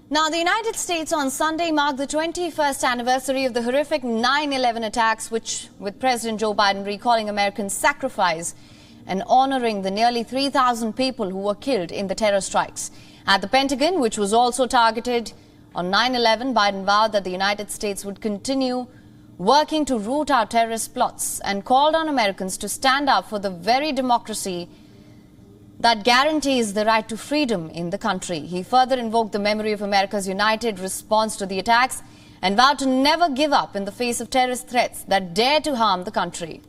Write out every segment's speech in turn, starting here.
Now, the United States on Sunday marked the 21st anniversary of the horrific 9/11 attacks, with President Joe Biden recalling American sacrifice and honoring the nearly 3,000 people who were killed in the terror strikes. At the Pentagon, which was also targeted on 9/11, Biden vowed that the United States would continue working to root out terrorist plots and called on Americans to stand up for the very democracy that guarantees the right to freedom in the country. He further invoked the memory of America's united response to the attacks and vowed to never give up in the face of terrorist threats that dare to harm the country.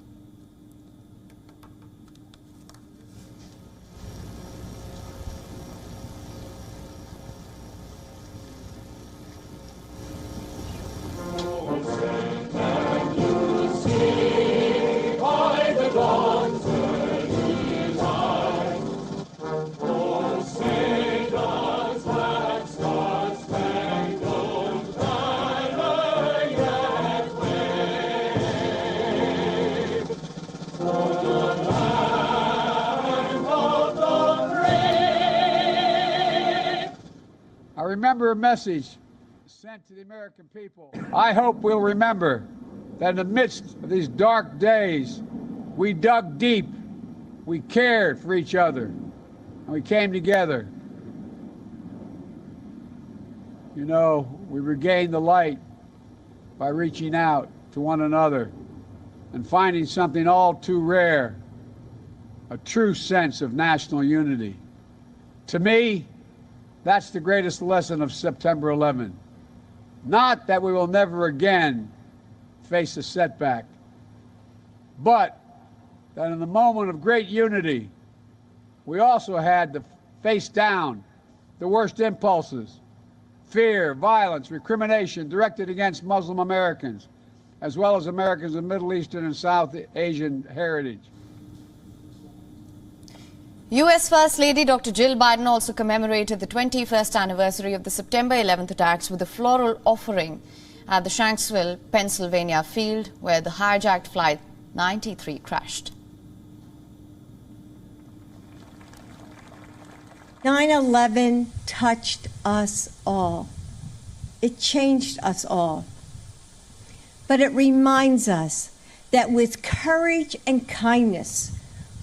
I remember a message sent to the American people. I hope we'll remember that in the midst of these dark days, we dug deep, we cared for each other, and we came together. You know, we regained the light by reaching out to one another and finding something all too rare, a true sense of national unity. To me, that's the greatest lesson of September 11. Not that we will never again face a setback, but that in the moment of great unity, we also had to face down the worst impulses, fear, violence, recrimination directed against Muslim Americans, as well as Americans of Middle Eastern and South Asian heritage. U.S. First Lady Dr. Jill Biden also commemorated the 21st anniversary of the September 11th attacks with a floral offering at the Shanksville, Pennsylvania field where the hijacked Flight 93 crashed. 9/11 touched us all. It changed us all. But it reminds us that with courage and kindness,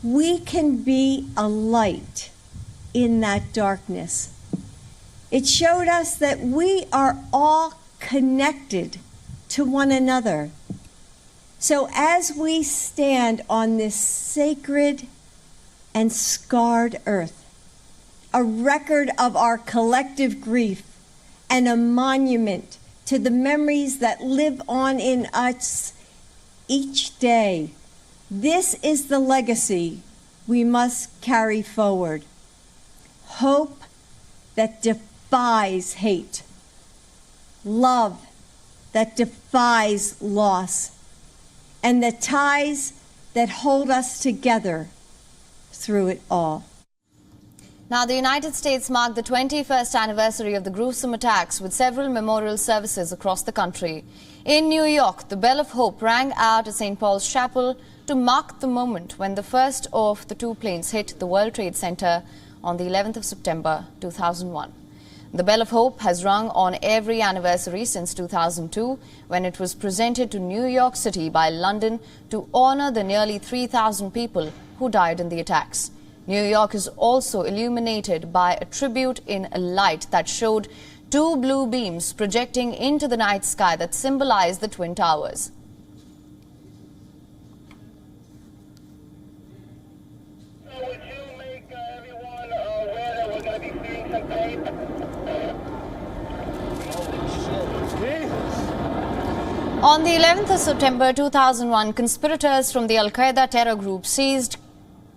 we can be a light in that darkness. It showed us that we are all connected to one another. So as we stand on this sacred and scarred earth, a record of our collective grief and a monument to the memories that live on in us each day, this is the legacy we must carry forward. Hope that defies hate. Love that defies loss. And the ties that hold us together through it all. Now, the United States marked the 21st anniversary of the gruesome attacks with several memorial services across the country. In New York, the Bell of Hope rang out at St. Paul's Chapel to mark the moment when the first of the two planes hit the World Trade Center on the 11th of September 2001. The Bell of Hope has rung on every anniversary since 2002, when it was presented to New York City by London to honor the nearly 3,000 people who died in the attacks. New York is also illuminated by a tribute in a light that showed two blue beams projecting into the night sky that symbolize the Twin Towers. So would you make everyone aware that we're going to be seeing some tape? On the 11th of September 2001, conspirators from the Al-Qaeda terror group seized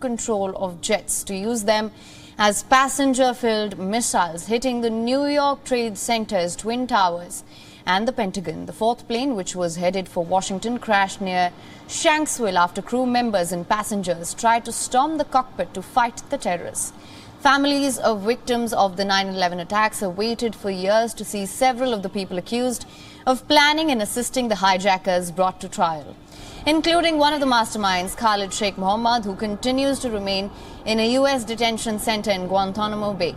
control of jets to use them as passenger-filled missiles, hitting the New York Trade Center's Twin Towers and the Pentagon. The fourth plane, which was headed for Washington, crashed near Shanksville after crew members and passengers tried to storm the cockpit to fight the terrorists. Families of victims of the 9/11 attacks have waited for years to see several of the people accused of planning and assisting the hijackers brought to trial, including one of the masterminds, Khalid Sheikh Mohammed, who continues to remain in a U.S. detention center in Guantanamo Bay.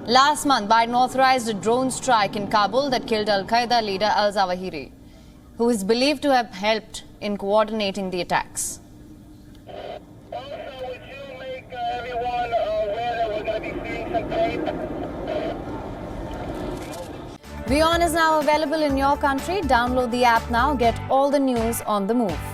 Last month, Biden authorized a drone strike in Kabul that killed al-Qaeda leader al-Zawahiri, who is believed to have helped in coordinating the attacks. Also, would you make everyone aware that we're going to be seeing some tape? WION is now available in your country. Download the app now. Get all the news on the move.